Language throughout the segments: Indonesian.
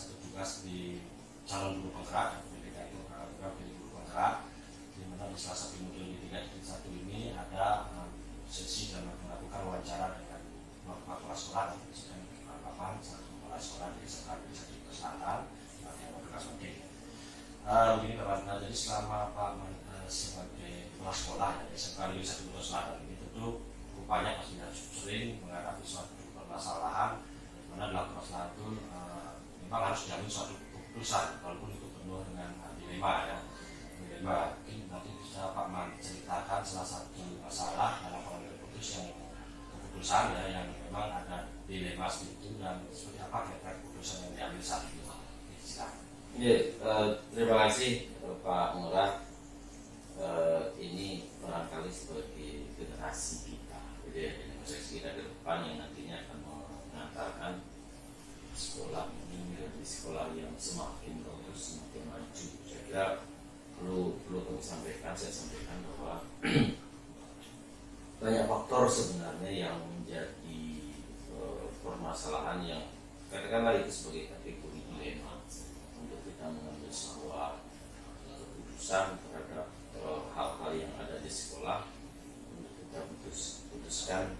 satu tugas di calon guru penggerak atau PDK itu juga menjadi guru penggerak, di mana di salah satu modul di 3.1 ini ada sesi dalam melakukan wawancara dengan kepala sekolah yang sedang dilakukan satu kepala sekolah di Desa Selatan yang berkas penting. Begini teman-teman, jadi selama Pak sebagai kepala sekolah ya sekali satu Desa Selatan ini tentu rupanya pasti harus sering menghadapi suatu permasalahan mana dalam permasalahan itu memang harus diambil suatu keputusan walaupun itu penuh dengan dilema ya. Dilema, mungkin nanti bisa Pak Man ceritakan salah satu masalah dalam pengambilan keputusan ya yang memang ada dilema seperti itu dan seperti apa kira-kira keputusan yang diambil saat itu. Silakan. Ya, terima kasih Pak Ngurah. Ini barangkali sebagai generasi kita, jadi generasi kita ke depan yang nantinya akan mengantarkan sekolah ini menjadi sekolah yang semakin bagus, semakin maju. Saya kira perlu kami sampaikan, saya sampaikan bahwa banyak faktor sebenarnya yang menjadi permasalahan yang katakanlah itu sebagai kategori dilema untuk kita mengambil sebuah keputusan terhadap hal-hal yang ada di sekolah untuk kita putuskan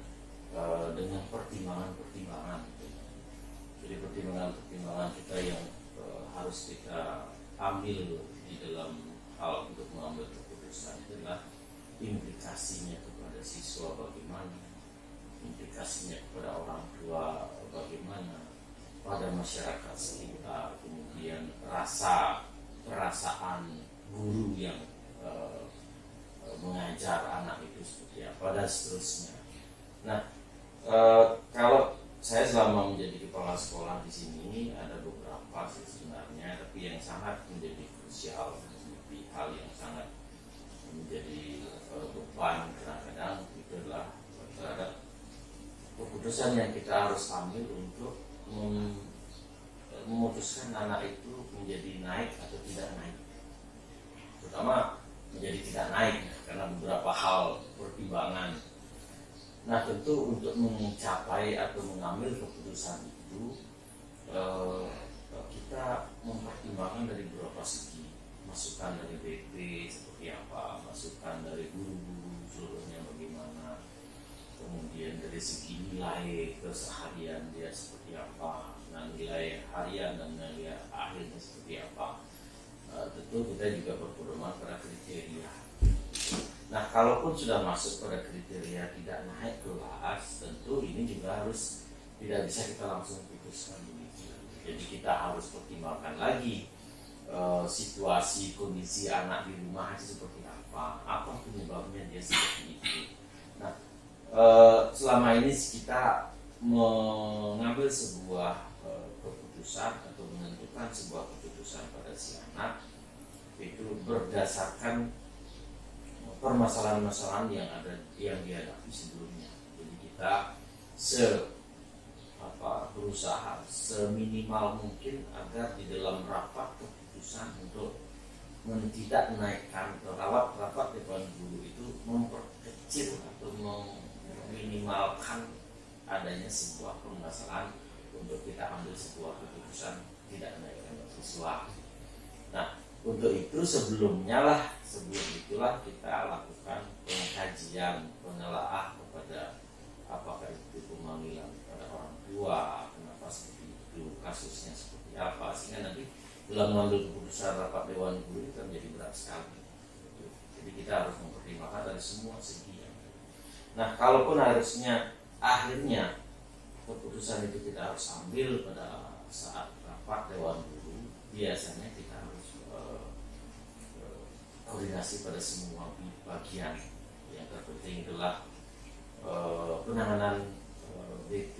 dengan pertimbangan-pertimbangan. Jadi pertimbangan-pertimbangan kita yang harus kita ambil di dalam hal untuk mengambil keputusan itu adalah implikasinya kepada siswa bagaimana, implikasinya kepada orang tua bagaimana, pada masyarakat sekitar, kemudian perasaan guru yang mengajar anak itu seperti apa dan seterusnya. Nah, kalau saya selama menjadi kepala sekolah di sini ada beberapa sih sebenarnya, tapi yang sangat menjadi krusial, menjadi hal yang sangat menjadi beban kadang-kadang itu adalah terhadap keputusan yang kita harus ambil untuk memutuskan anak itu menjadi naik atau tidak naik, terutama menjadi tidak naik karena beberapa hal pertimbangan. Nah, tentu untuk mencapai atau mengambil keputusan itu kita mempertimbangkan dari beberapa segi, masukan dari BP seperti apa, masukan dari guru-guru seluruhnya bagaimana, kemudian dari segi nilai keseharian dia seperti apa, nah nilai harian dan nilai akhirnya seperti apa. Tentu kita juga berpedoman pada kriteria. Nah, kalaupun sudah masuk pada kriteria tidak naik kelas, tentu ini juga harus tidak bisa kita langsung putuskan begitu. Jadi kita harus pertimbangkan lagi situasi kondisi anak di rumah itu seperti apa penyebabnya dia seperti itu. Nah, selama ini kita mengambil sebuah keputusan atau menentukan sebuah keputusan pada si anak itu berdasarkan permasalahan-permasalahan yang dihadapi sebelumnya. Jadi kita berusaha seminimal mungkin agar di dalam rapat keputusan untuk tidak menaikkan atau rapat dewan guru itu memperkecil atau meminimalkan adanya sebuah permasalahan untuk kita ambil sebuah keputusan tidak menaikkan siswa. Nah, untuk itu sebelum itulah kita lakukan pengkajian, penelaah kepada apakah itu pemanggilan kepada orang tua, kenapa seperti itu, kasusnya seperti apa, sehingga nanti dalam mengambil keputusan rapat dewan guru itu menjadi berat sekali. Jadi kita harus mempertimbangkan dari semua segi. Nah, kalaupun akhirnya keputusan itu kita harus ambil pada saat rapat dewan guru, biasanya kita harus koordinasi pada semua bagian. Yang terpenting adalah penanganan BP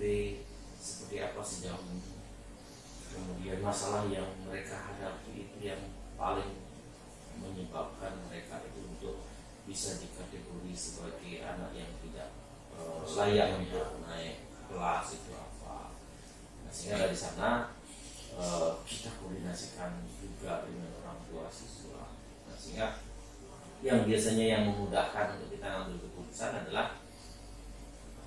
seperti apa sejauh ini, kemudian masalah yang mereka hadapi itu yang paling menyebabkan mereka itu untuk bisa dikategori sebagai anak yang tidak layak untuk naik kelas itu apa. Nah, sehingga dari sana kita koordinasikan juga dengan orang tua siswa. Nah, sehingga yang biasanya yang memudahkan untuk kita ambil keputusan adalah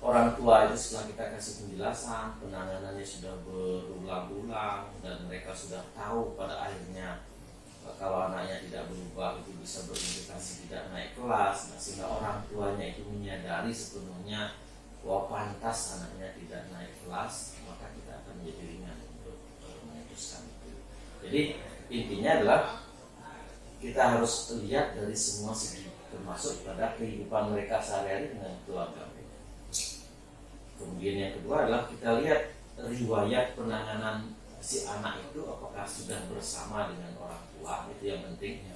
orang tua itu setelah kita kasih penjelasan, penanganannya sudah berulang-ulang dan mereka sudah tahu pada akhirnya kalau anaknya tidak berubah itu bisa berimplikasi tidak naik kelas. Nah, sehingga orang tuanya itu menyadari sepenuhnya bahwa pantas anaknya tidak naik kelas, maka kita akan menjadi ringan untuk memutuskan itu. Jadi intinya adalah kita harus lihat dari semua segi, termasuk pada kehidupan mereka sehari-hari dengan keluarga mereka. Kemudian yang kedua adalah kita lihat riwayat penanganan si anak itu apakah sudah bersama dengan orang tua, itu yang penting.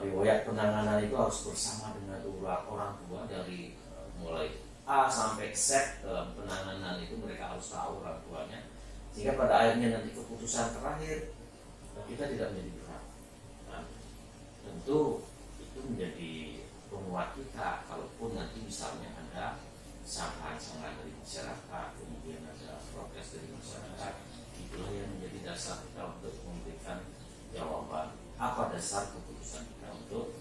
Riwayat penanganan itu harus bersama dengan orang tua dari mulai A sampai Z dalam penanganan itu mereka harus tahu orang tuanya, sehingga pada akhirnya nanti keputusan terakhir kita tidak menjadi berat. Nah, tentu itu menjadi penguat kita kalaupun nanti misalnya ada sangkaan-sangkaan dari masyarakat, kemudian ada protes dari masyarakat, itulah yang menjadi dasar kita untuk memberikan jawaban apa dasar keputusan kita untuk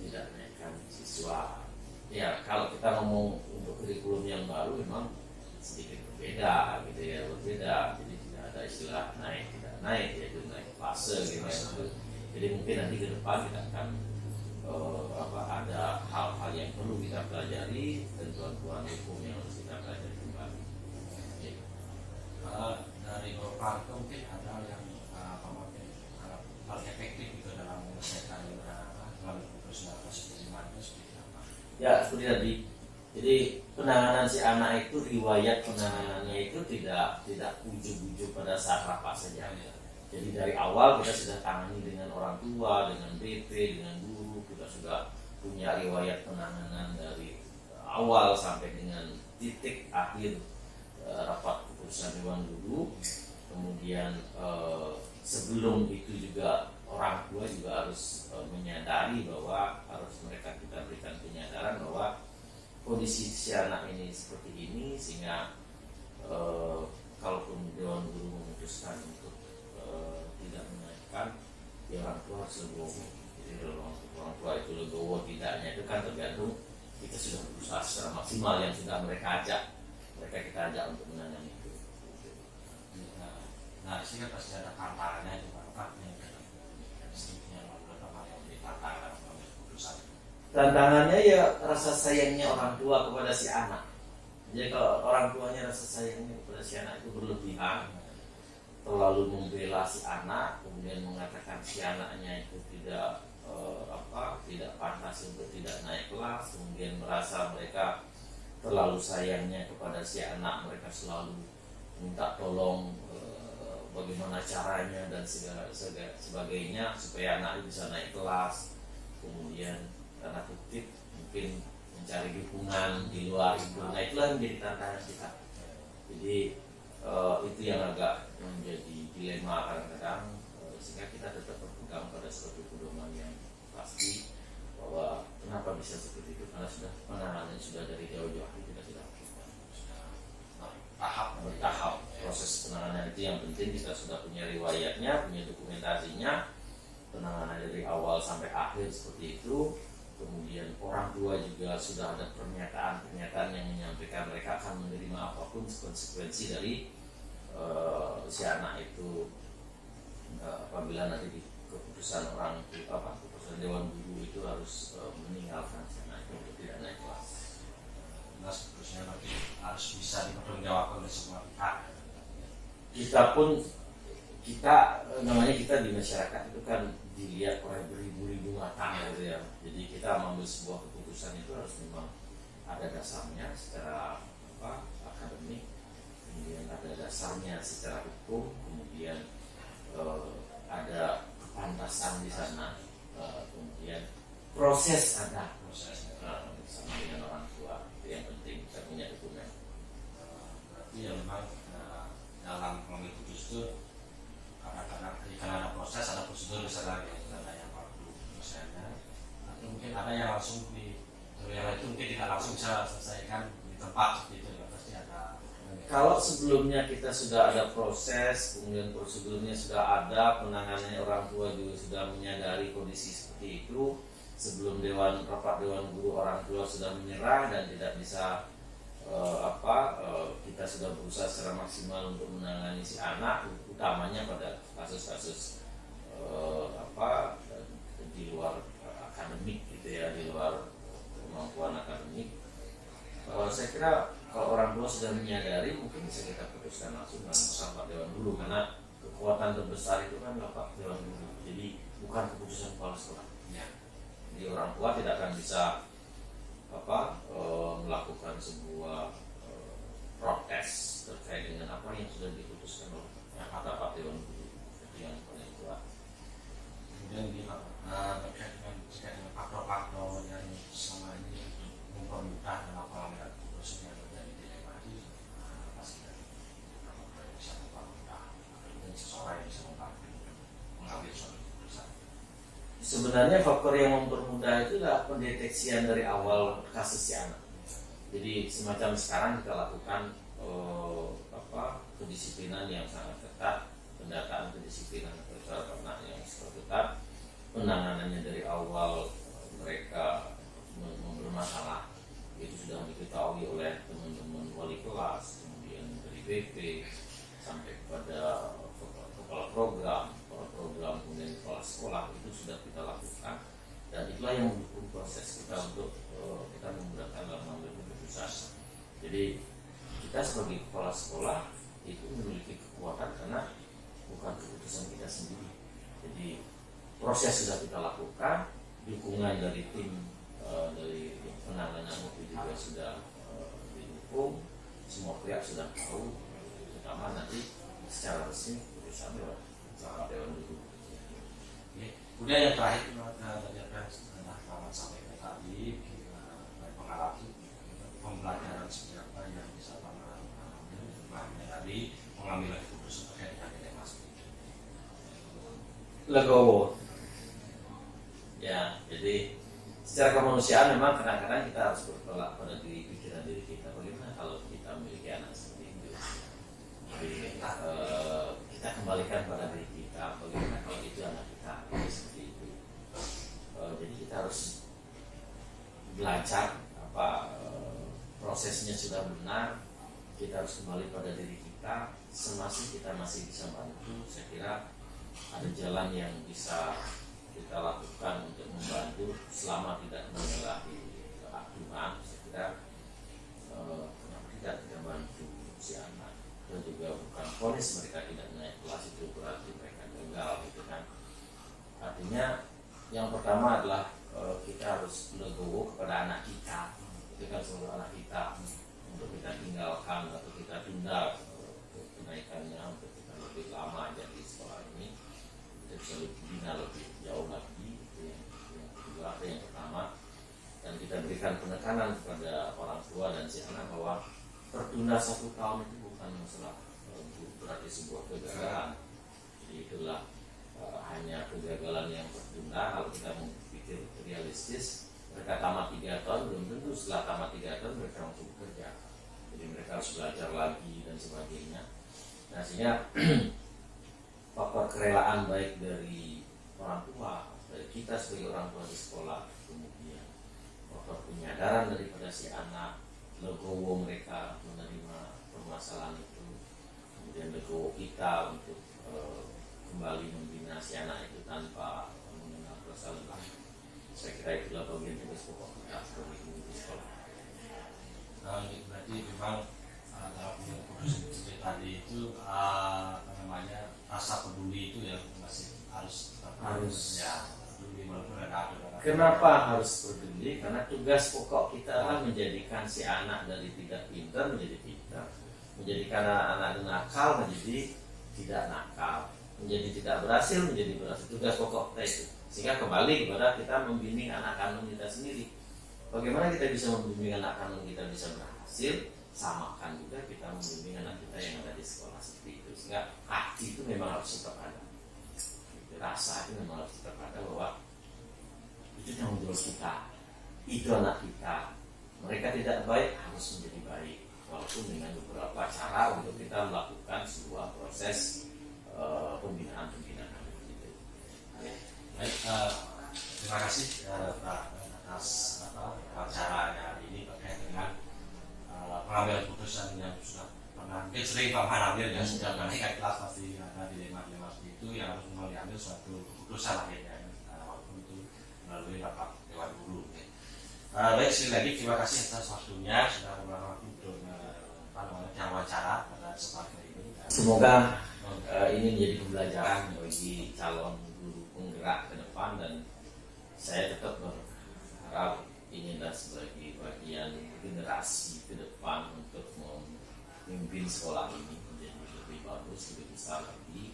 tidak naikkan siswa. Ya, kalau kita ngomong untuk kurikulum yang baru memang sedikit berbeda gitu ya, berbeda. Jadi tidak ada istilah naik tidak naik, yaitu naik fase gitu ya. Jadi mungkin nanti ke depan kita akan ada hal-hal yang perlu kita pelajari, tentuan hukum yang harus kita pelajari kembali. Ya. Dari Bapak mungkin ada yang paling efektif itu dalam menyelesaikan melalui COVID-19 seperti apa? Ya, seperti tadi. Jadi penanganan si anak itu, riwayat penanganannya itu tidak ujuk-ujuk pada saat rapat saja. Jadi dari awal kita sudah tangani dengan orang tua, dengan BP, dengan guru, kita sudah punya riwayat penanganan dari awal sampai dengan titik akhir rapat keputusan Dewan Guru. Kemudian sebelum itu juga orang tua juga harus menyadari bahwa harus mereka kita berikan penyadaran bahwa kondisi si anak ini seperti ini, sehingga kalaupun Dewan Guru memutuskan untuk tidak menaikkan, ya orang tua harus legowo. Jadi orang tua itu legowo tidaknya itu kan tergantung kita sudah berusaha secara maksimal yang sudah mereka kita ajak untuk menangani itu. Nah, di sini pasti ada tantangannya itu Pak, tantangannya ya rasa sayangnya orang tua kepada si anak. Jadi kalau orang tuanya rasa sayangnya kepada si anak itu berlebihan, terlalu membela si anak, kemudian mengatakan si anaknya itu tidak pantas untuk tidak naik kelas, kemudian merasa mereka terlalu sayangnya kepada si anak, mereka selalu minta tolong bagaimana caranya dan segala sebagainya supaya anak bisa naik kelas. Kemudian karena kutip mungkin mencari dukungan di luar itu. Nah, itulah yang menjadi tantangan kita. Jadi itu yang agak menjadi dilema kadang-kadang, sehingga kita tetap berpegang pada suatu pedoman yang pasti bahwa kenapa bisa seperti itu, karena sudah penanganan sudah dari jauh-jauh hari kita sudah lakukan. Bertahap proses penanganan itu yang penting kita sudah punya riwayatnya, punya dokumentasinya, penanganan dari awal sampai akhir seperti itu. Kemudian orang tua juga sudah ada pernyataan yang menyampaikan mereka akan menerima apapun konsekuensi dari si anak itu apabila nanti di keputusan keputusan Dewan Guru itu harus meninggalkan si anak itu untuk tidak naik kelas. Nah, seterusnya nanti harus bisa dipertanggungjawabkan oleh semua pihak. Kita di masyarakat itu kan dilihat oleh beribu-ribu mata gitu ya. Jadi kita mengambil sebuah keputusan itu harus memang ada dasarnya secara akademik, kemudian ada dasarnya secara hukum, kemudian ada kepantasan di sana, kemudian proses bersama dengan orang tua, itu yang penting kita punya dokumen. Berarti ya memang dalam mengambil keputusan itu kadang-kadang ada proses, ada prosedur misalnya ada yang waktu misalnya, atau mungkin ada yang langsung itu mungkin tidak langsung bisa selesaikan di tempat seperti itu ya, pasti ada. Kalau sebelumnya kita sudah ada proses, kemudian prosedurnya sudah ada, penanganannya orang tua juga sudah menyadari kondisi seperti itu, sebelum rapat Dewan Guru orang tua sudah menyerah dan tidak bisa kita sudah berusaha secara maksimal untuk menangani si anak, utamanya pada kasus-kasus di luar akademik gitu ya, di luar kemampuan akademik. Saya kira kalau orang tua sudah menyadari, mungkin bisa kita putuskan langsung dengan rapat dewan dulu, karena kekuatan terbesar itu kan rapat dewan dulu, jadi bukan keputusan kepala sekolah ya. Jadi orang tua tidak akan bisa melakukan sebuah protes terkait dengan apa yang sudah diputuskan oleh rapat dewan dulu, itu yang paling kuat. Kemudian di terkait dengan faktor-faktor yang selama ini mempermudah dalam pengambilan keputusan yang terjadi di DKI, pasti bisa mempermudah dan seseorang yang bisa mengambil suatu keputusan. Sebenarnya faktor yang mempermudah itu adalah pendeteksian dari awal kasus si anak. Jadi semacam sekarang kita lakukan kedisiplinan yang sangat ketat, pendataan kedisiplinan terhadap anak yang sangat ketat, penanganannya dari awal mereka bermasalah itu sudah diketahui oleh teman-teman wali kelas, kemudian dari BP sampai kepada kepala program, kemudian kepala sekolah, itu sudah kita lakukan, dan itulah yang mendukung proses kita untuk kita memudahkan dalam mengambil keputusan. Jadi kita sebagai kepala sekolah itu memiliki kekuatan karena bukan keputusan kita sendiri. Jadi proses sudah kita lakukan, dukungan dari tim dari penanganan itu juga sudah didukung, semua pihak sudah tahu, terutama nanti secara resmi keputusan lewat rapat dewan dulu. Kemudian yang terakhir tadi apa yang sampaikan tadi, mengalami pembelajaran seperti apa yang bisa mengambil tadi mengambil keputusan terkait dengan DKI. Legowo. Ya, jadi secara kemanusiaan memang kadang-kadang kita harus bertolak pada pikiran diri kita, bagaimana kalau kita memiliki anak seperti itu. Jadi kita kembalikan pada diri kita, bagaimana kalau itu anak kita seperti itu. Jadi kita harus belajar prosesnya sudah benar, kita harus kembali pada diri kita, semasa kita masih bisa bantu. Saya kira ada jalan yang bisa kita lakukan untuk membantu selama tidak menyalahi aturan. Saya kira kenapa tidak kita bantu si anak, dan juga bukan vonis mereka tidak naik kelas itu berarti mereka gagal gitu kan. Artinya yang pertama adalah kita harus legowo kepada anak kita, itu kan seluruh anak kita, untuk kita tinggalkan atau kita tunda kenaikannya untuk kita lebih lama aja di sekolah ini, kita bisa lebih bina lebih jauh lagi. Itu yang kedua, yang pertama, dan kita berikan penekanan kepada orang tua dan si anak bahwa tertunda 1 tahun itu bukan masalah berarti sebuah kegagalan. Jadi itulah hanya kegagalan yang tertunda. Kalau kita mau pikir realistis, mereka tamat 3 tahun belum tentu setelah tamat 3 tahun mereka langsung bekerja. Jadi mereka harus belajar lagi dan sebagainya. Nah, sehingga faktor kerelaan baik dari orang tua, dari kita sebagai orang tua di sekolah, kemudian faktor penyadaran daripada si anak, legowo mereka menerima permasalahan itu, kemudian legowo kita untuk kembali membina si anak itu tanpa mengenal kesalahan. Saya kira itulah bagian tugas pokok kita sebagai guru di sekolah. Berarti memang dalam proses seperti tadi itu rasa peduli itu yang masih harus ya peduli walaupun ada. Kenapa harus peduli? Karena tugas pokok kita adalah menjadikan si anak dari tidak pintar menjadi pintar, menjadikan anak-anak nakal menjadi tidak nakal, menjadi tidak berhasil menjadi berhasil. Tugas pokok kita itu. Sehingga kembali kepada kita membimbing anak kandung kita sendiri. Bagaimana kita bisa membimbing anak kandung kita bisa berhasil, samakan juga kita membimbing anak kita yang ada di sekolah seperti itu. Sehingga hati itu memang harus tetap ada, rasa itu memang harus tetap ada bahwa itu tanggung jawab kita, itu anak kita. Mereka tidak baik harus menjadi baik, walaupun dengan beberapa cara untuk kita melakukan sebuah proses pembinaan gitu. Baik, terima kasih Pak atas acaranya hari ini terkait dengan pengambilan sering Pak ambil ya, sejak naik kelas pasti ada dilema-dilema seperti itu yang harus memang diambil suatu keputusan akhirnya, walaupun itu melalui rapat dewan guru. Baik, sekali lagi terima kasih atas waktunya sudah meluangkan waktu untuk wawancara pada kesempatan ini. Semoga ini menjadi pembelajaran bagi calon guru penggerak ke depan, dan saya tetap berharap ini adalah sebagai bagian generasi ke depan untuk memimpin sekolah ini menjadi lebih bagus, lebih besar lagi.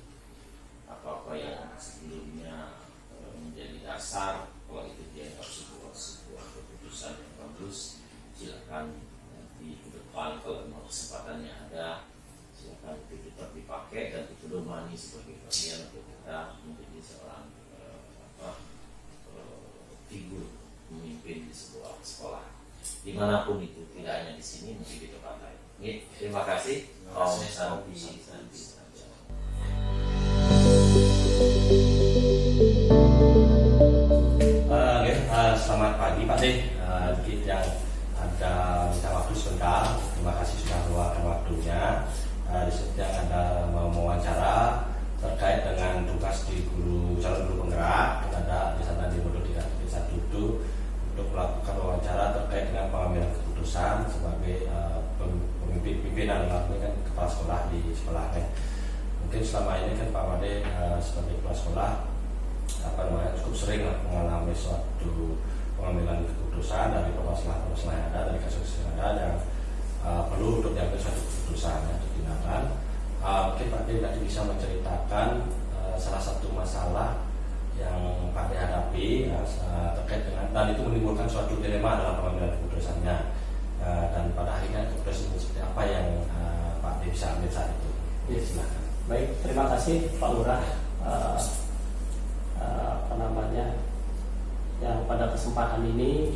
Apa-apa yang sebelumnya menjadi dasar, kalau itu dianggap sebuah keputusan yang bagus, silakan nanti ke depan kalau mau kesempatannya ada, silakan itu tetap dipakai dan dipedomani sebagai bagian untuk kita menjadi seorang figur pemimpin di sebuah sekolah dimanapun itu, tidak hanya di sini, mungkin di tempat lain. Terima kasih. Om Santi Santi. Selamat pagi Pak Deh, yang ada minta waktu sebentar. Terima kasih sudah meluangkan waktunya. Di sini ada mewawancara terkait dengan tugas di calon guru penggerak. Ada di sana di Bodo 3.1 itu untuk melakukan wawancara terkait dengan pengambilan keputusan sebagai pimpinan kan kepala sekolah di sekolahnya. Mungkin selama ini kan Pak Made sebagai kepala sekolah cukup sering mengalami suatu pengambilan keputusan dari permasalahan yang ada, dari kasus yang ada, yang perlu untuk diambil suatu keputusan atau tindakan. Mungkin Pak De tadi bisa menceritakan salah satu masalah yang Pak De hadapi terkait dengan, dan itu menimbulkan suatu dilema dalam pengambilan keputusannya, dan pada akhirnya keputusan seperti apa yang Pak De bisa ambil saat itu. Ya, silakan. Baik, terima kasih Pak Lurah. Yang pada kesempatan ini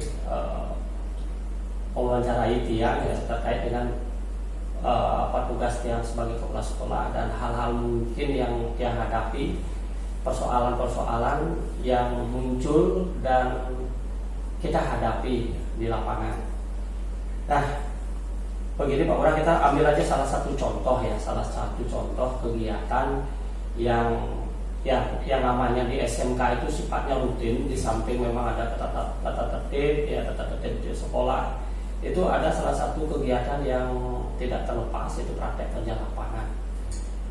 mewawancarai Tiang ya, terkait dengan tugas Tiang sebagai kepala sekolah dan hal-hal mungkin yang Tiang hadapi, persoalan-persoalan yang muncul dan kita hadapi di lapangan. Nah, begini Pak Lurah, kita ambil aja salah satu contoh kegiatan yang namanya di SMK itu sifatnya rutin, di samping memang ada tata tertib di sekolah. Itu ada salah satu kegiatan yang tidak terlepas, yaitu praktek kerja lapangan.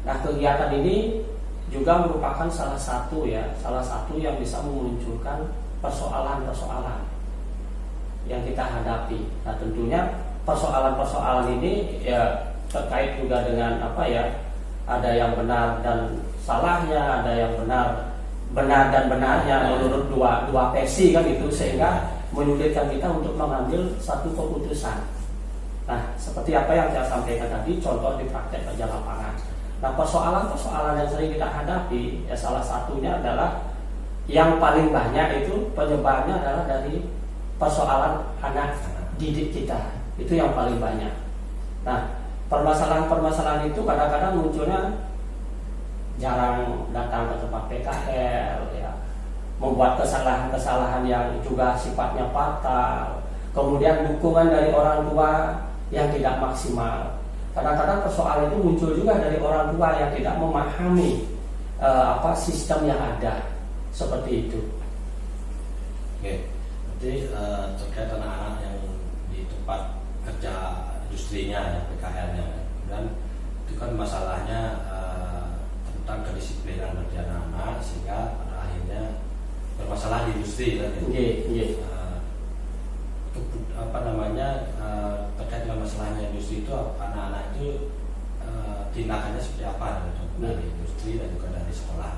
Nah, kegiatan ini juga merupakan salah satu yang bisa memunculkan persoalan-persoalan yang kita hadapi. Nah, tentunya persoalan-persoalan ini ya terkait juga dengan ada yang benar dan salahnya, ada yang benar dan benarnya menurut dua versi kan itu, sehingga menyulitkan kita untuk mengambil satu keputusan. Nah, seperti apa yang saya sampaikan tadi, contoh di praktek kerja lapangan. Nah, persoalan-persoalan yang sering kita hadapi ya salah satunya adalah yang paling banyak itu penyebabnya adalah dari persoalan anak didik kita. Itu yang paling banyak. Nah, permasalahan-permasalahan itu kadang-kadang munculnya jarang datang ke tempat PKL ya, membuat kesalahan-kesalahan yang juga sifatnya fatal, kemudian dukungan dari orang tua yang tidak maksimal. Kadang-kadang persoalan itu muncul juga dari orang tua yang tidak memahami sistem yang ada, seperti itu. Oke, jadi terkait anak-anak yang di tempat kerja industrinya ya, PKL-nya, dan itu kan masalahnya tentang kedisiplinan kerja anak, sehingga pada akhirnya bermasalah di industri kan ya. Terkait dengan masalahnya industri itu, anak-anak itu tindakannya seperti apa dari industri dan juga dari sekolah?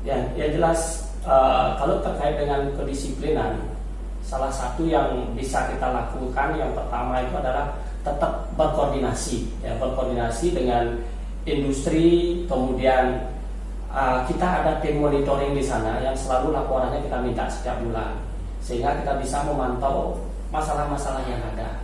Ya jelas, kalau terkait dengan kedisiplinan, salah satu yang bisa kita lakukan yang pertama itu adalah tetap berkoordinasi dengan industri. Kemudian kita ada tim monitoring di sana yang selalu laporannya kita minta setiap bulan, sehingga kita bisa memantau masalah-masalah yang ada.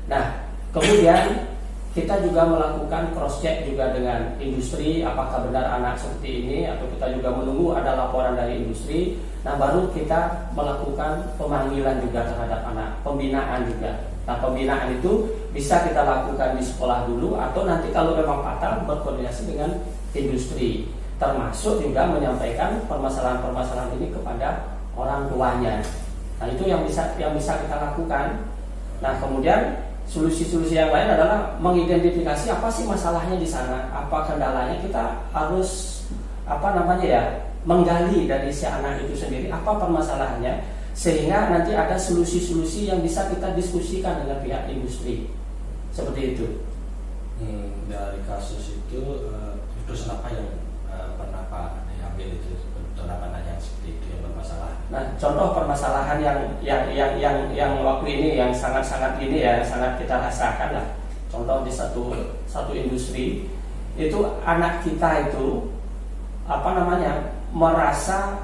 Nah, kemudian kita juga melakukan cross check juga dengan industri, apakah benar anak seperti ini, atau kita juga menunggu ada laporan dari industri. Nah, baru kita melakukan pemanggilan juga terhadap anak, pembinaan juga. Nah, pembinaan itu bisa kita lakukan di sekolah dulu, atau nanti kalau memang fatal berkoordinasi dengan industri, termasuk juga menyampaikan permasalahan-permasalahan ini kepada orang tuanya. Nah, itu yang bisa kita lakukan. Nah, kemudian solusi-solusi yang lain adalah mengidentifikasi apa sih masalahnya di sana, apa kendalanya. Kita harus menggali dari si anak itu sendiri apa permasalahannya, sehingga nanti ada solusi-solusi yang bisa kita diskusikan dengan pihak industri. Seperti itu. Dari kasus itu putusan apa yang pernah Pak diambil itu, putusan apa yang seperti itu yang bermasalah? Nah, contoh permasalahan yang waktu ini yang sangat ini ya, sangat kita rasakan lah. Contoh di satu industri itu anak kita itu merasa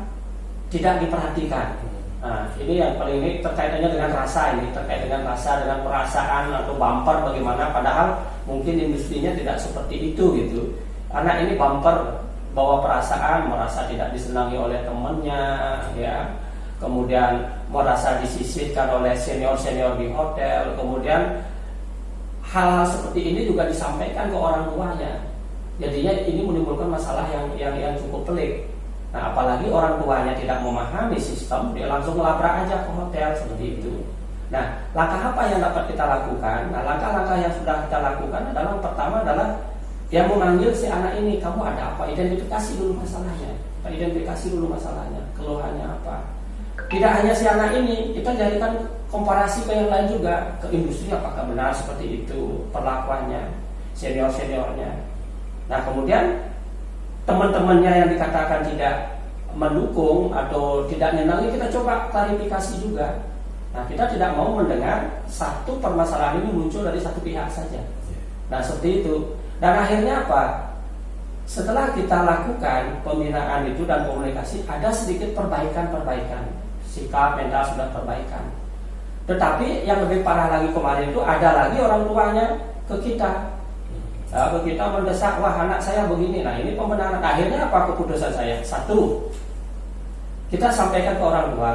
tidak diperhatikan. Nah, ini yang paling ini terkaitannya dengan rasa, dengan perasaan atau bumper bagaimana, padahal mungkin industrinya tidak seperti itu gitu. Anak ini bumper bawa perasaan, merasa tidak disenangi oleh temannya, ya. Kemudian merasa disisihkan oleh senior-senior di hotel. Kemudian hal-hal seperti ini juga disampaikan ke orang tuanya. Jadinya ini menimbulkan masalah yang cukup pelik. Nah, apalagi orang tuanya tidak memahami sistem, dia langsung ngelabrak aja ke hotel seperti itu. Nah, langkah apa yang dapat kita lakukan? Nah, langkah-langkah yang sudah kita lakukan adalah, pertama adalah yang memanggil si anak ini, kamu ada apa? Identifikasi dulu masalahnya. Identifikasi dulu masalahnya, keluhannya apa. Tidak hanya si anak ini, kita jadikan komparasi ke yang lain juga, ke industri apakah benar seperti itu perlakuannya, senior-seniornya. Nah, kemudian teman-temannya yang dikatakan tidak mendukung atau tidak nyenangi, kita coba klarifikasi juga. Nah, kita tidak mau mendengar satu permasalahan ini muncul dari satu pihak saja. Nah, seperti itu. Dan akhirnya apa? Setelah kita lakukan pembinaan itu dan komunikasi, ada sedikit perbaikan. Sikap mental sudah perbaikan. Tetapi yang lebih parah lagi kemarin itu, ada lagi orang tuanya ke kita. Kita mendesak, wah anak saya begini. Nah, ini pembenaran. Akhirnya apa keputusan saya? Satu, kita sampaikan ke orang tua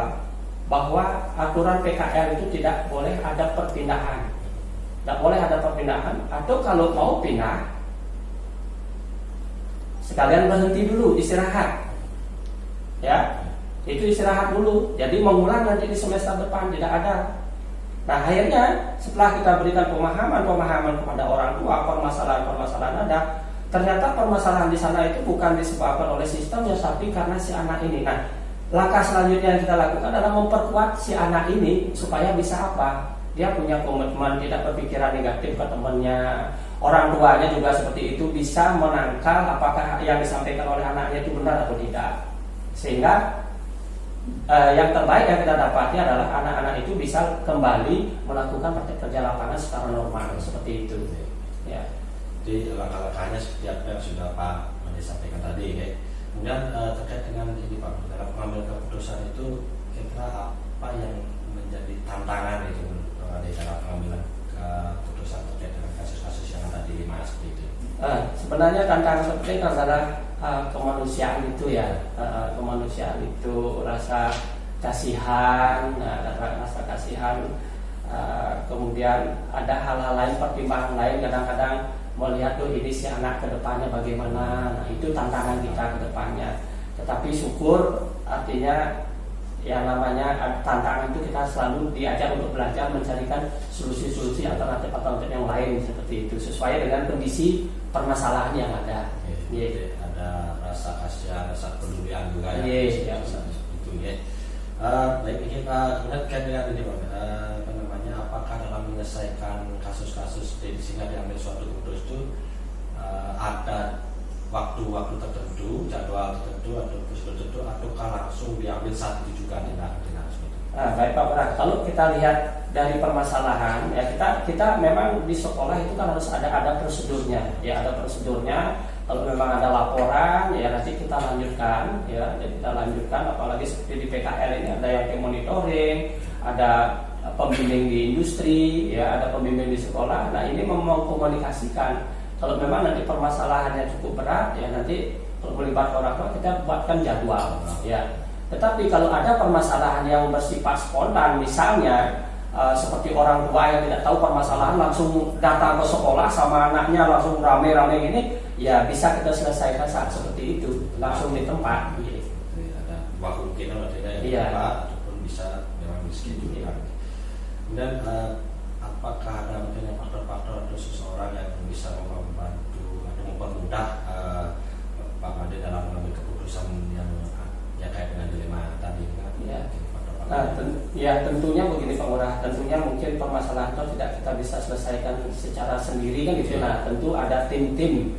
bahwa aturan PKL itu tidak boleh ada perpindahan. Tidak boleh ada perpindahan. Atau kalau mau pindah, sekalian berhenti dulu, istirahat. Ya, itu istirahat dulu. Jadi mengulang nanti di semester depan tidak ada. Nah, akhirnya setelah kita berikan pemahaman kepada orang tua, permasalahan ada, ternyata permasalahan di sana itu bukan disebabkan oleh sistemnya, tapi karena si anak ini. Nah, langkah selanjutnya yang kita lakukan adalah memperkuat si anak ini supaya bisa apa? Dia punya komitmen, tidak berpikiran negatif ke temannya. Orang tuanya juga seperti itu, bisa menangkal apakah yang disampaikan oleh anaknya itu benar atau tidak. Sehingga yang terbaik yang kita dapati adalah anak-anak itu bisa kembali melakukan praktek kerja lapangan secara normal seperti itu. Ya. Jadi langkah-langkahnya seperti apa yang sudah Pak Mandi sampaikan tadi. Ya. Kemudian terkait dengan ini Pak, dalam pengambilan keputusan itu kira-kira apa yang menjadi tantangan itu di dalam pengambilan keputusan terkait dengan kasus-kasus yang tadi lima seperti itu? Sebenarnya tantangan seperti itu adalah kemanusiaan itu ya, kemanusiaan itu, rasa kasihan, kemudian ada hal-hal lain, pertimbangan lain, kadang-kadang melihat tuh ini si anak ke depannya bagaimana. Nah, itu tantangan kita ke depannya. Tetapi syukur, artinya yang namanya tantangan itu kita selalu diajar untuk belajar mencarikan solusi-solusi alternatif yang lain seperti itu, sesuai dengan kondisi permasalahan yang ada. Ada rasa kasihan, rasa pedulian juga ya. Itu ya. Baik, ini Pak, kemudian dengan ini Pak, apakah dalam menyelesaikan kasus-kasus di sini diambil suatu keputusan itu ada waktu-waktu tertentu, jadwal tertentu atau prosedur tertentu, ataukah langsung diambil saat itu juga tidak seperti itu? Baik Pak Pras, kalau kita lihat dari permasalahan ya, kita memang di sekolah itu kan harus ada prosedurnya ya, ada prosedurnya. Kalau memang ada laporan ya nanti kita lanjutkan ya, kita lanjutkan. Apalagi seperti di PKL ini ada yang monitoring, ada pembimbing di industri ya, ada pembimbing di sekolah. Nah, ini mengkomunikasikan kalau memang nanti permasalahannya cukup berat ya, nanti melibatkan orang tua, kita buatkan jadwal ya. Tetapi kalau ada permasalahan yang bersifat spontan, misalnya seperti orang tua yang tidak tahu permasalahan langsung datang ke sekolah sama anaknya langsung rame-rame gini, ya bisa kita selesaikan saat seperti itu langsung di tempat. Jadi ada dua kemungkinan, ada yang Iya. tempat ataupun bisa memang dischedule. Kemudian apakah ada mungkin faktor-faktor atau seseorang yang bisa membantu atau mempermudah Pak Made dalam mengambil keputusan yang kait dengan dilema tadi kan? Ya. Faktor-faktor Tentunya begini Pak Lurah, tentunya mungkin permasalahan itu tidak kita bisa selesaikan secara sendiri kan gitu. Nah, tentu ada tim-tim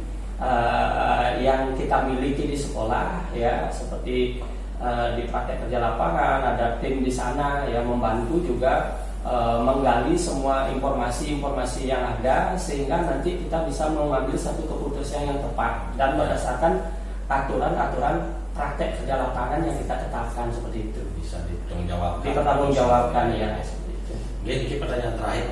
yang kita miliki di sekolah ya, seperti di praktek kerja lapangan ada tim di sana yang membantu juga menggali semua informasi-informasi yang ada sehingga nanti kita bisa mengambil satu keputusan yang tepat dan berdasarkan aturan-aturan praktek kerja lapangan yang kita tetapkan seperti itu. bisa dipertanggungjawabkan. Dipertanggungjawabkan ya seperti itu. Ini pertanyaan terakhir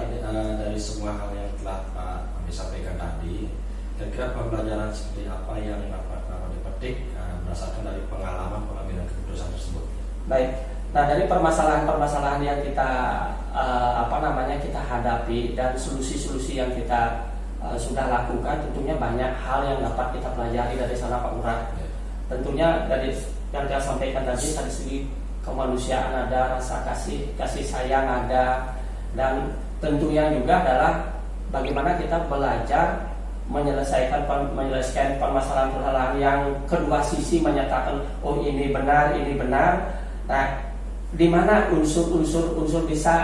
dari semua hal yang telah Pak Made sampaikan tadi. Kira-kira pembelajaran seperti apa yang dapat dipetik berdasarkan dari pengalaman pengambilan keputusan tersebut? Baik. Nah, dari permasalahan-permasalahan yang kita kita hadapi dan solusi-solusi yang kita sudah lakukan, tentunya banyak hal yang dapat kita pelajari dari sana Pak Lurah. Tentunya dari yang saya sampaikan tadi dari segi kemanusiaan ada, rasa kasih sayang ada, dan tentunya juga adalah bagaimana kita belajar menyelesaikan permasalahan-permasalahan yang kedua sisi menyatakan oh ini benar. Nah, di mana unsur bisa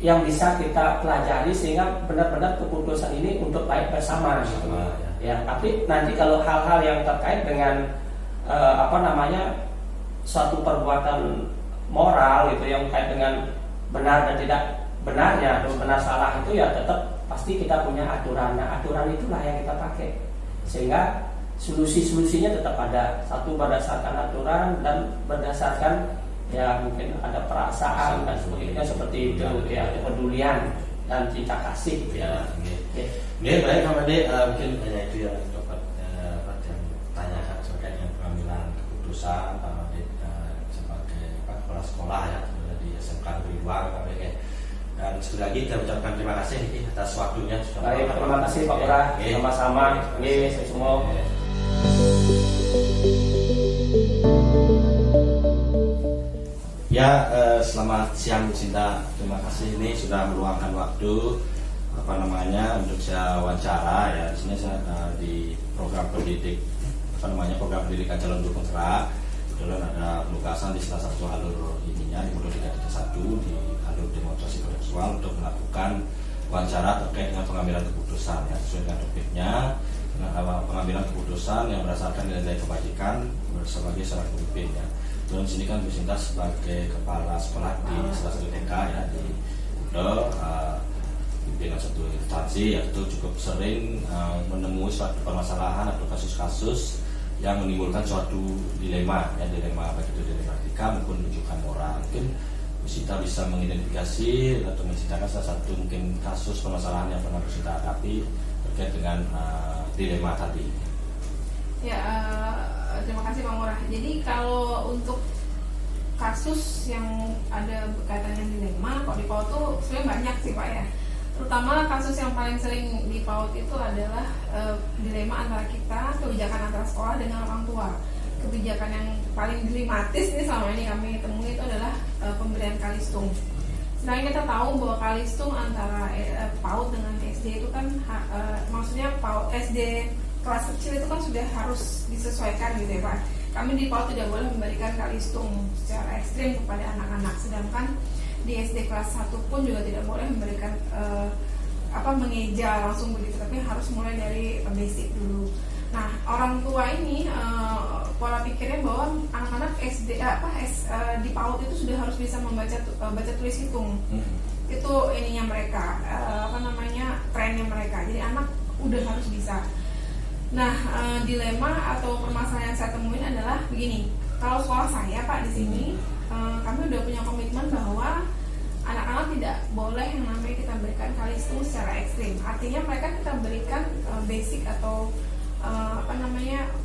yang bisa kita pelajari sehingga benar-benar keputusan ini untuk baik bersama gitu. Ya, tapi nanti kalau hal-hal yang terkait dengan suatu perbuatan moral gitu yang kait dengan benar dan tidak benarnya atau benar salah itu ya tetap pasti kita punya aturan. Nah, aturan itulah yang kita pakai sehingga solusi-solusinya tetap ada, satu berdasarkan aturan dan berdasarkan ya mungkin ada perasaan dan sebagainya seperti itu ya, kepedulian dan cinta kasih gitu ya. Ini baik Pak Made, mungkin itu yang dapat yang tanyakan terkait dengan pengambilan keputusan Pak Made sebagai kepala sekolah ya di SMK Negeri 2 Pak Made. Dan sekali lagi kita ucapkan terima kasih atas waktunya. Baik, terima kasih Pak Lurah, sama-sama. Semua. Ya, selamat siang Bu Sinta. Terima kasih ini sudah meluangkan waktu untuk saya wawancara ya. Di sini saya di program pendidik program pendidikan calon guru penggerak. Kebetulan ada penugasan di salah satu alur ininya di modul 3.1 di alur demonstrasi kontekstual untuk melakukan wawancara terkait dengan pengambilan keputusan ya, sesuai dengan topiknya pengambilan keputusan yang berdasarkan nilai kebajikan sebagai seorang pemimpin ya. Dan sini kan Bu Sinta sebagai kepala sekolah di salah satu TK ya di pimpinan satu instansi ya, itu cukup sering menemui suatu permasalahan atau kasus-kasus yang menimbulkan suatu dilema baik itu dilema etika maupun rujukan moral. Mungkin Bu Sinta bisa mengidentifikasi atau menceritakan salah satu mungkin kasus permasalahan yang pernah Bu Sinta hadapi terkait dengan dilema tadi. Ya, terima kasih Pak Murah. Jadi kalau untuk kasus yang ada berkaitan dilema, kok di PAUD tuh sebenarnya banyak sih Pak ya. Terutama kasus yang paling sering di PAUD itu adalah dilema antara kita, kebijakan antara sekolah dengan orang tua. Kebijakan yang paling dilematis nih selama ini kami temui itu adalah pemberian kalistung. Sedangkan kita tahu bahwa kalistung antara PAUD dengan SD itu kan maksudnya PAUD SD kelas kecil itu kan sudah harus disesuaikan gitu ya Pak. Kami di PAUD tidak boleh memberikan kalistung secara ekstrim kepada anak-anak, sedangkan di SD kelas 1 pun juga tidak boleh memberikan mengeja langsung begitu, tapi harus mulai dari basic dulu. Nah, orang tua ini pola pikirnya bahwa anak-anak SD di PAUD itu sudah harus bisa baca tulis hitung. Itu ininya mereka, trennya mereka. Jadi anak udah harus bisa. Nah, dilema atau permasalahan yang saya temuin adalah begini. Kalau sekolah saya Pak di sini, kami udah punya komitmen bahwa anak-anak tidak boleh yang namanya kita berikan kalistung secara ekstrim. Artinya mereka kita berikan basic atau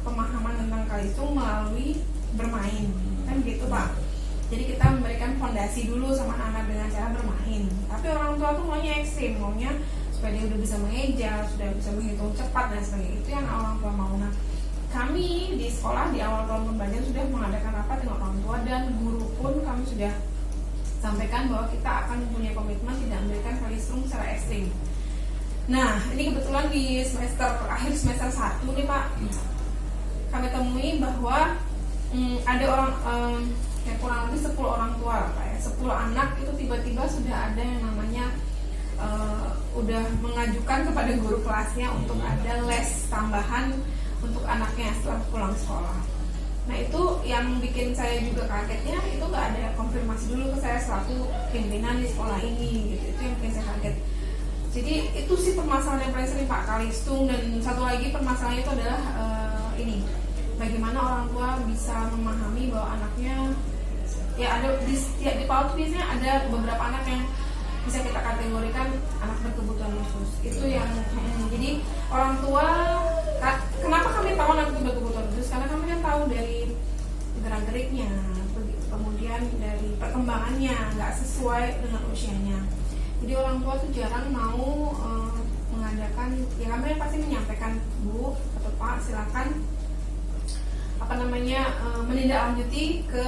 pemahaman tentang kalistung melalui bermain, kan gitu Pak. Jadi kita memberikan fondasi dulu sama anak dengan cara bermain. Tapi orang tua tuh maunya ekstrim, maunya supaya dia udah bisa mengeja, sudah bisa menghitung cepat dan sebagainya. Itu yang orang tua mau. Nah, kami di sekolah di awal tahun pembelajaran sudah mengadakan rapat dengan orang tua dan guru pun kami sudah sampaikan bahwa kita akan mempunyai komitmen tidak memberikan kalistung secara ekstrim. Nah, ini kebetulan di akhir semester 1 nih Pak, kami temui bahwa ada orang kurang lebih 10 orang tua lah Pak ya, 10 anak itu tiba-tiba sudah ada yang namanya udah mengajukan kepada guru kelasnya untuk ada les tambahan untuk anaknya setelah pulang sekolah. Nah itu yang bikin saya juga kagetnya, itu nggak ada konfirmasi dulu ke saya selaku pimpinan di sekolah ini gitu. Itu yang bikin saya kaget. Jadi itu sih permasalahan yang paling sering Pak, kalistung. Dan satu lagi permasalahan itu adalah ini, bagaimana orang tua bisa memahami bahwa anaknya ya ada di PAUD biasanya ada beberapa anak yang bisa kita kategorikan anak berkebutuhan khusus. Itu yang jadi orang tua, kenapa kami tahu anak itu berkebutuhan khusus? Karena kami kan tahu dari gerak-geriknya, kemudian dari perkembangannya nggak sesuai dengan usianya. Jadi orang tua tuh jarang mau mengadakan, ya kami pasti menyampaikan, Bu atau Pak silakan menindaklanjuti ke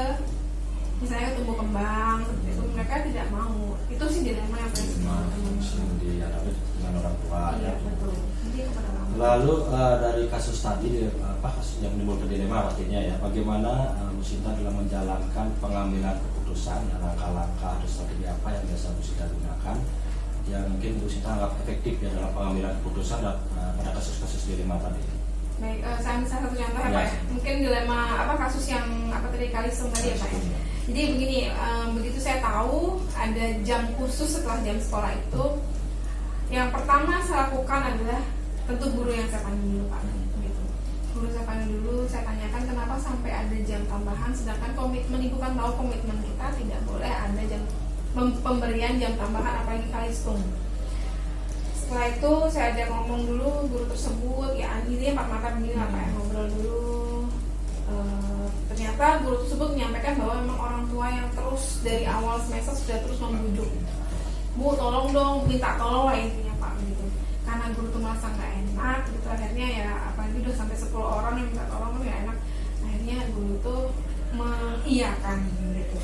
misalnya tumbuh kembang, itu mereka tidak mau. Itu sih dilema yang paling dihadapi dengan orang tua. Iya, betul. Jadi kepada orang tua. Lalu dari kasus tadi, kasus yang menimbulkan dilema artinya ya, bagaimana Bu Sinta dalam menjalankan pengambilan keputusan, langkah-langkah atau strategi apa yang biasa Bu Sinta gunakan yang mungkin Bu Sinta anggap efektif ya dalam pengambilan keputusan pada kasus-kasus dilema tadi. Baik, saya bisa satu contoh ya Pak ya. Mungkin dilema kasus yang tadi kalistung tadi ya Pak ya. Jadi begini, begitu saya tahu ada jam khusus setelah jam sekolah itu, yang pertama saya lakukan adalah tentu guru yang saya panggil dulu Pak. Gitu. Guru saya panggil dulu, saya tanyakan kenapa sampai ada jam tambahan, sedangkan komitmen Ibu kan tahu komitmen kita tidak boleh ada jam pemberian jam tambahan apalagi kalistung. Setelah itu saya ajak ngomong dulu guru tersebut, ya ini empat mata begini lah Pak ya, ngobrol dulu. Ternyata guru tersebut menyampaikan bahwa memang orang tua yang terus dari awal semester sudah terus membujuk, Bu tolong dong, minta tolong lah intinya Pak gitu. Karena guru tuh merasa nggak enak gitu, akhirnya ya apalagi udah sampai 10 orang yang minta tolong tuh nggak enak. Akhirnya guru tuh mengiyakan gitu.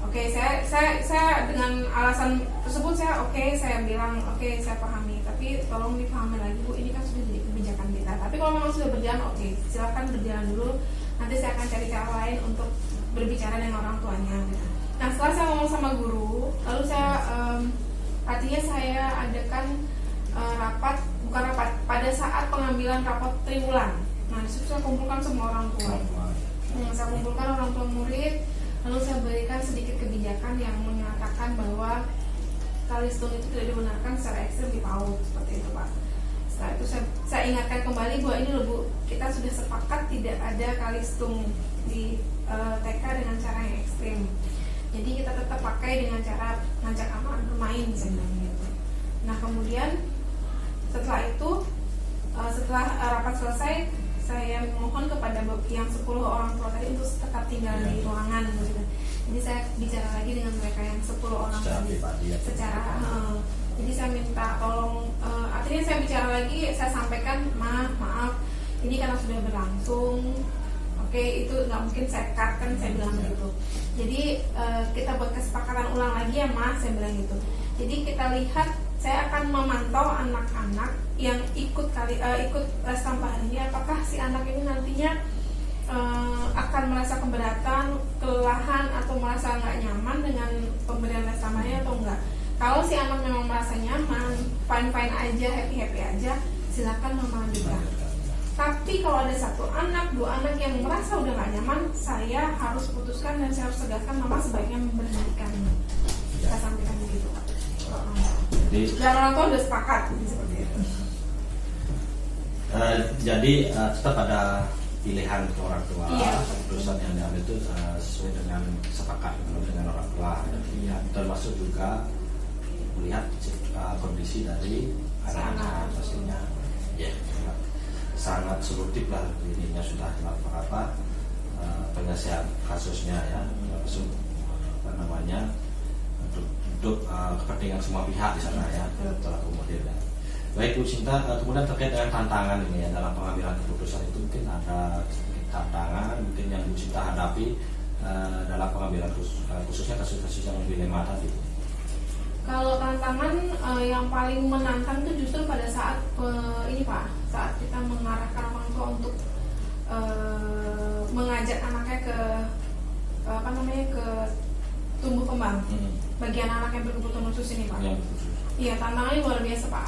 Oke, saya dengan alasan tersebut saya bilang oke, saya pahami, tapi tolong dipahami lagi Bu, ini kan sudah jadi kebijakan kita. Tapi kalau memang sudah berjalan, oke, silakan berjalan dulu. Nanti saya akan cari cara lain untuk berbicara dengan orang tuanya. Gitu. Nah setelah saya ngomong sama guru, lalu artinya saya adakan bukan rapat, pada saat pengambilan rapot triwulan. Nah disitu saya kumpulkan semua orang tua. Saya kumpulkan orang tua murid, lalu saya berikan sedikit kebijakan yang menyatakan bahwa kalistung itu tidak dibenarkan secara ekstrem di PAUD, seperti itu Pak. Setelah itu saya ingatkan kembali bahwa ini loh Bu, kita sudah sepakat tidak ada kalistung di TK dengan cara yang ekstrim. Jadi kita tetap pakai dengan cara ngajak anak bermain sebenarnya gitu. Nah kemudian setelah itu, setelah rapat selesai, saya mohon kepada yang 10 orang tua tadi untuk tetap tinggal di ruangan gitu. Jadi saya bicara lagi dengan mereka yang 10 orang tadi jadi saya minta tolong, artinya saya bicara lagi, saya sampaikan maaf ini karena sudah berlangsung, oke, itu nggak mungkin saya cut kan, saya bilang gitu. Jadi kita buat kesepakatan ulang lagi ya saya bilang gitu. Jadi kita lihat, saya akan memantau anak-anak yang ikut les tambahan ini, apakah si anak ini nantinya akan merasa keberatan, kelelahan atau merasa nggak nyaman dengan pemberian les tambahannya atau enggak. Kalau si anak memang merasa nyaman, fine aja, happy aja, silakan mama lanjutkan. Tapi kalau ada 1 anak, 2 anak yang merasa udah nggak nyaman, saya harus putuskan dan saya harus tegaskan mama sebaiknya memberhentikan. Saya sampaikan begitu Pak. Dan orang tua udah sepakat seperti itu. Jadi tetap ada pilihan ke orang tua, keputusan yang diambil itu sesuai dengan sepakat dengan orang tua, termasuk juga melihat kondisi dari anak-anak pastinya. Ya, sangat solutif lah, dirinya sudah penyelesaian kasusnya ya, langsung untuk kepentingan semua pihak di sana ya, terakomodir ya. Baik Bu Sinta, kemudian terkait dengan tantangan ini ya dalam pengambilan keputusan itu, mungkin ada tantangan mungkin yang Bu Sinta hadapi dalam pengambilan khususnya kasus-kasus yang lebih dilema tadi. Kalau tantangan yang paling menantang itu justru pada saat ini Pak, saat kita mengarahkan orang tua untuk mengajak anaknya ke ke tumbuh kembang. Bagi anak-anak yang berkebutuhan khusus ini Pak. Iya, tantangannya luar biasa Pak.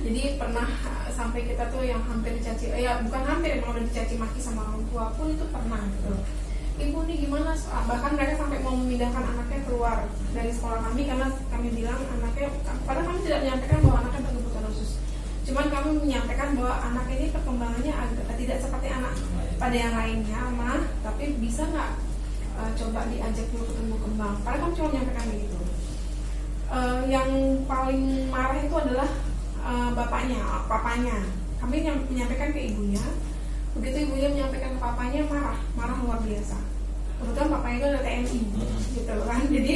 Jadi pernah sampai kita tuh yang hampir dicaci, bukan hampir, emang udah dicaci maki sama orang tua pun itu pernah gitu. Ibu nih gimana? Bahkan mereka sampai mau memindahkan anaknya keluar dari sekolah kami karena kami bilang anaknya, padahal kami tidak menyampaikan bahwa anaknya berkebutuhan khusus. Cuman kami menyampaikan bahwa anak ini perkembangannya tidak seperti anak pada yang lainnya, mah, tapi bisa nggak coba diajak dulu ke tumbuh kembang. Padahal kami cuma menyampaikan begitu. Yang paling marah itu adalah papanya. Kami menyampaikan ke ibunya. Begitu ibunya menyampaikan ke papanya, marah luar biasa. Kebetulan papanya itu ada TNI, gitu kan. Jadi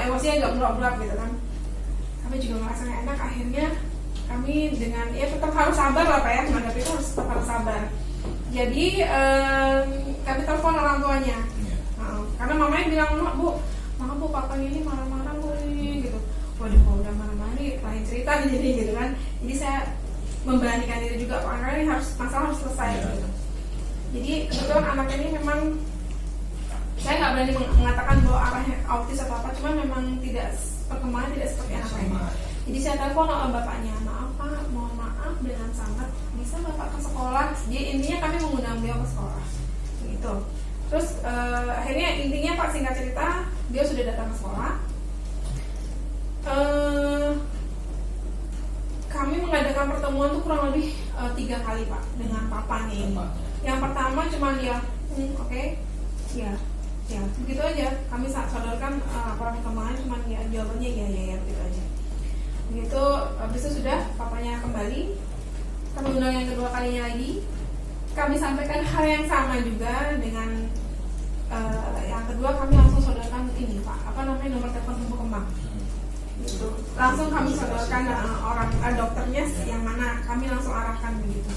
emosinya agak berat gitu kan. Kami juga merasa nggak enak. Akhirnya kami dengan tetap harus sabar lah Pak ya, menghadapi itu harus tetap harus sabar. Jadi kami telepon orang tuanya. Karena mamanya bilang, maaf bu, papanya ini marah-marah bu ini gitu. Waduh, kalau udah marah-marah nih lain cerita nih jadi gitu kan. Jadi saya memberanikan diri juga karena ini masalah harus selesai gitu. Jadi kebetulan anak ini memang saya nggak berani mengatakan bahwa arahnya autis atau apa, cuma memang perkembangan tidak seperti anak lain. Jadi saya telepon bapaknya, maaf Pak, mohon maaf dengan sangat, bisa bapak ke sekolah. Jadi intinya kami mengundang beliau ke sekolah gitu. Terus akhirnya intinya Pak, singkat cerita, dia sudah datang ke sekolah. Kami mengadakan pertemuan tuh kurang lebih 3 kali Pak dengan papanya ini. Yang pertama cuma dia, oke, ya, begitu aja. Kami sodorkan laporan perkembangan, cuma ya jawabannya ya, begitu aja. Begitu, habis itu sudah papanya kembali. Kami undang yang kedua kalinya lagi. Kami sampaikan hal yang sama juga dengan yang kedua, kami langsung sodorkan ini Pak, nomor telepon tumbuh kembang. Gitu. Langsung kami sodorkan orang dokternya yang mana, kami langsung arahkan begitu.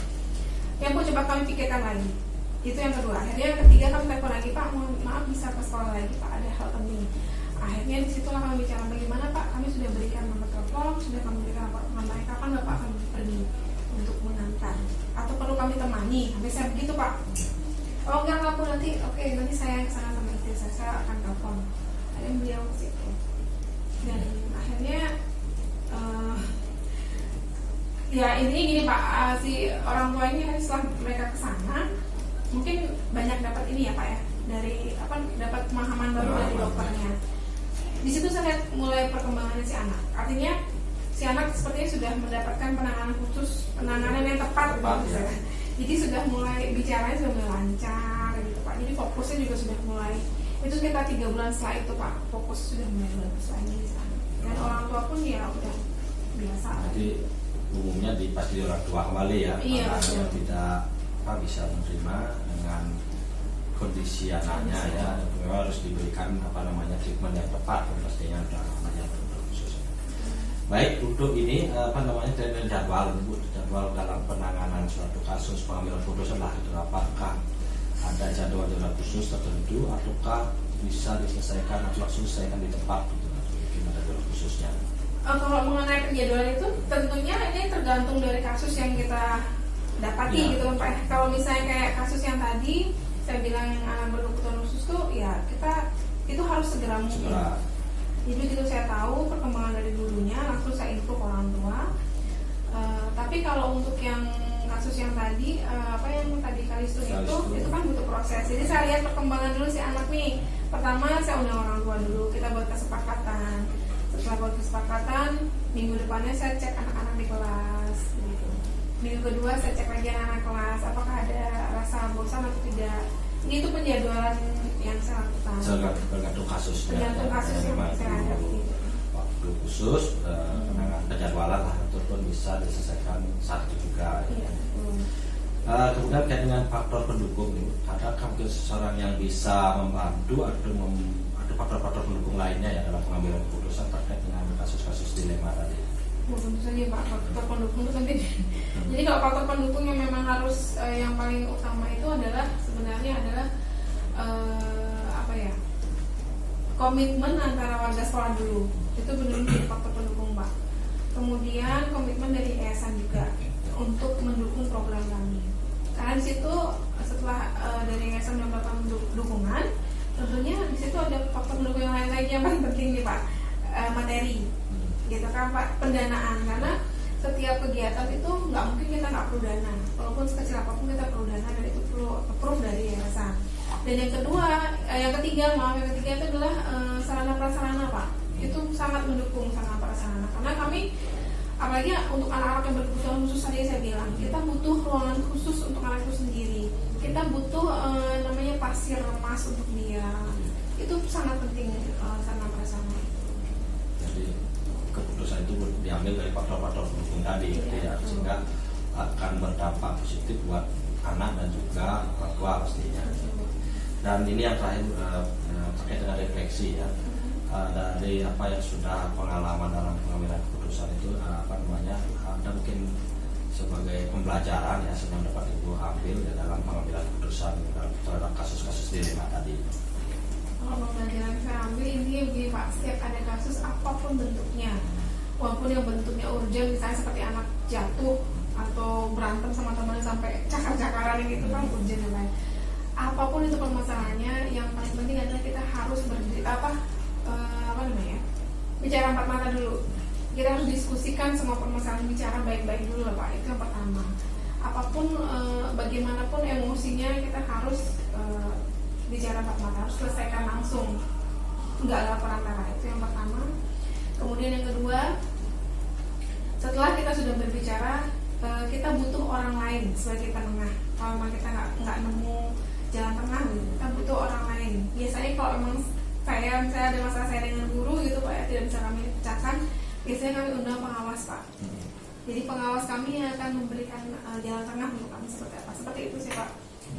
Yang pun coba kami pikirkan lagi. Itu yang kedua. Akhirnya yang ketiga kami telepon lagi, Pak, mohon maaf bisa ke sekolah lagi Pak, ada hal penting. Akhirnya disitulah kami bicara, bagaimana Pak, kami sudah berikan nomor telepon, sudah kami berikan nomor, kapan Bapak akan pergi untuk mengantar atau perlu kami temani. Habis saya begitu Pak. Oh enggak Bu, nanti nanti saya kesana sama istri saya akan telepon. Akhirnya beliau ke situ. Dan akhirnya ya intinya gini Pak, si orang tua ini setelah mereka kesana mungkin banyak dapat ini ya Pak ya, dari dapat pemahaman baru dari dokternya. Di situ saya lihat mulai perkembangan si anak. Artinya si anak sepertinya sudah mendapatkan penanganan khusus, penanganan yang tepat gitu ya. Jadi sudah mulai bicaranya sudah mulai lancar gitu Pak. Jadi fokusnya juga sudah mulai, itu sekitar 3 bulan setelah itu Pak, fokus sudah mulai bagus lagi di sana. Dan orang tua pun ya udah biasa. Jadi umumnya pasti orang tua kembali ya, iya, karena tidak bisa menerima dengan kondisi anaknya ya, memang harus diberikan treatment yang tepat pastinya namanya khusus. Baik, untuk ini jadwal dalam penanganan suatu kasus pengambilan keputusan lah itu, apakah ada jadwal khusus tertentu ataukah bisa diselesaikan atau langsung diselesaikan di tempat gitu, gimana jadwal khususnya? Kalau mengenai penjadwalan itu tentunya ini tergantung dari kasus yang kita dapati gitu Pak. Kalau misalnya kayak kasus yang tadi saya bilang yang anak berkebutuhan khusus tuh ya kita itu harus segera mungkin. Jadi begitu saya tahu perkembangan dari gurunya langsung saya info ke orang tua. Tapi kalau untuk yang kasus yang tadi yang tadi Kalistung itu kan butuh proses. Jadi saya lihat perkembangan dulu si anak nih. Pertama saya undang orang tua dulu, kita buat kesepakatan. Setelah buat kesepakatan, minggu depannya saya cek anak-anak di kelas gitu. Minggu kedua saya cek lagi anak-anak kelas apakah ada rasa bosan atau tidak. Ini itu penjadwalan yang saya lakukan. Tergantung kasusnya. Tergantung kasus yang saya hadapi. Waktu khusus penanganan penjadwalan lah, ataupun bisa diselesaikan saat itu juga. Iya. Kemudian terkait dengan faktor pendukung, kadang mungkin wakil seseorang yang bisa membantu atau ada faktor-faktor pendukung lainnya ya dalam pengambilan keputusan terkait dengan kasus-kasus dilema tadi. Tentu saja Pak, faktor pendukung itu penting. Jadi kalau faktor pendukung yang memang harus yang paling utama itu adalah sebenarnya adalah komitmen antara warga sekolah dulu. Itu benar-benar faktor pendukung Pak. Kemudian komitmen dari yayasan juga untuk mendukung program kami. Karena di situ setelah dari yayasan mendapatkan dukungan, tentunya di situ ada faktor pendukung yang lain lagi yang paling penting nih Pak, materi, gitu kan Pak, pendanaan. Karena setiap kegiatan itu nggak mungkin kita nggak perlu dana, walaupun sekecil apapun kita perlu dana dan itu perlu approve dari yayasan. Dan yang ketiga itu adalah sarana prasarana Pak. Itu sangat mendukung sarana prasarana karena kami apalagi untuk anak-anak yang berkebutuhan khusus tadi saya bilang kita butuh ruangan khusus untuk anak itu sendiri, kita butuh namanya pasir emas untuk dia, itu sangat penting sarana prasarana. Jadi keputusan itu diambil dari faktor-faktor pendukung tadi ya, sehingga akan berdampak positif buat anak dan juga orang tua pastinya. Dan ini yang terakhir terkait dengan refleksi ya. Dari apa yang sudah pengalaman dalam pengambilan keputusan itu ada mungkin sebagai pembelajaran ya sedang dapat Ibu ambil ya, dalam pengambilan keputusan terhadap kasus-kasus dilema tadi. Kalau pembelajaran saya ambil ini begini Pak, setiap ada kasus apapun bentuknya, walaupun yang bentuknya urgent misalnya seperti anak jatuh atau berantem sama temannya sampai cakar-cakaran gitu kan urgent yang lain. Apapun itu permasalahannya, yang paling penting adalah kita harus bicara empat mata dulu. Kita harus diskusikan semua permasalahan, bicara baik-baik dulu lah Pak. Itu yang pertama. Apapun bagaimanapun emosinya kita harus bicara empat mata, harus selesaikan langsung, nggak ada perantara. Itu yang pertama. Kemudian yang kedua, setelah kita sudah berbicara, kita butuh orang lain sebagai penengah. Kalau memang kita nggak nemu jalan tengah, kita butuh orang lain. Biasanya kalau memang misalnya ada masalah saya dengan guru gitu Pak ya, tidak bisa kami pecahkan, biasanya kami undang pengawas Pak. Jadi pengawas kami yang akan memberikan jalan tengah untuk kami seperti apa. Seperti itu sih Pak.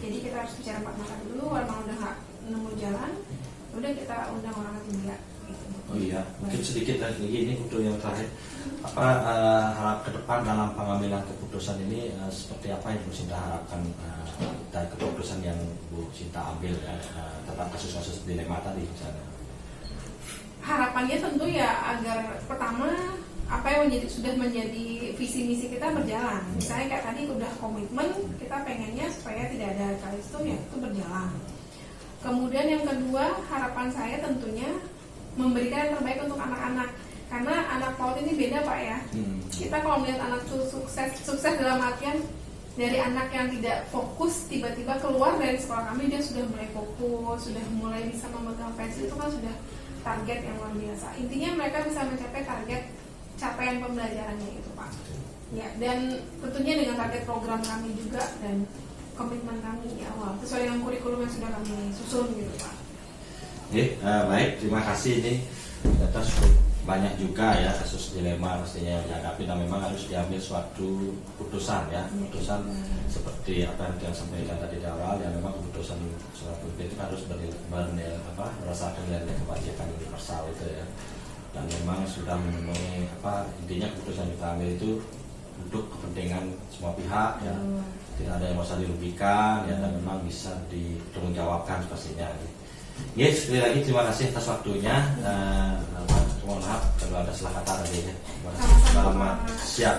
Jadi kita harus bicara empat mata dulu, kalau udah nggak nemu jalan, udah kita undang orang ketiga. Gitu. Oh iya, mungkin sedikit lagi ini untuk yang terakhir. Harap ke depan dalam pengambilan keputusan ini seperti apa yang Bu Sinta harapkan dari keputusan yang Bu Sinta ambil tentang kasus-kasus dilema tadi misalnya? Harapannya tentu ya agar pertama apa yang sudah menjadi visi misi kita berjalan. Misalnya kayak tadi udah komitmen, kita pengennya supaya tidak ada kasus itu ya itu berjalan. Kemudian yang kedua, harapan saya tentunya memberikan yang terbaik untuk anak-anak. Karena anak PAUD ini beda Pak ya. Kita kalau melihat anak itu sukses dalam artian dari anak yang tidak fokus tiba-tiba keluar dari sekolah kami dia sudah mulai fokus, sudah mulai bisa memegang pensil, itu kan sudah target yang luar biasa. Intinya mereka bisa mencapai target capaian pembelajarannya itu Pak. Ya, dan tentunya dengan target program kami juga dan komitmen kami di awal sesuai dengan kurikulum yang sudah kami susun gitu Pak. Baik, terima kasih. Ini ternyata cukup banyak juga ya kasus dilema pastinya yang dihadapi dan memang harus diambil suatu keputusan ya, keputusan seperti apa yang kita sampaikan tadi di awal ya, memang keputusan surat pemimpin itu harus berdasarkan nilai kebajikan universal itu ya, dan memang sudah memenuhi intinya keputusan yang kita ambil itu untuk kepentingan semua pihak ya, tidak ada yang merasa dirugikan ya, dan memang bisa dipertanggungjawabkan pastinya. Yes, sekali lagi terima kasih atas waktunya. Mohon maaf kalau ada salah kata tadi ya. Selamat siang.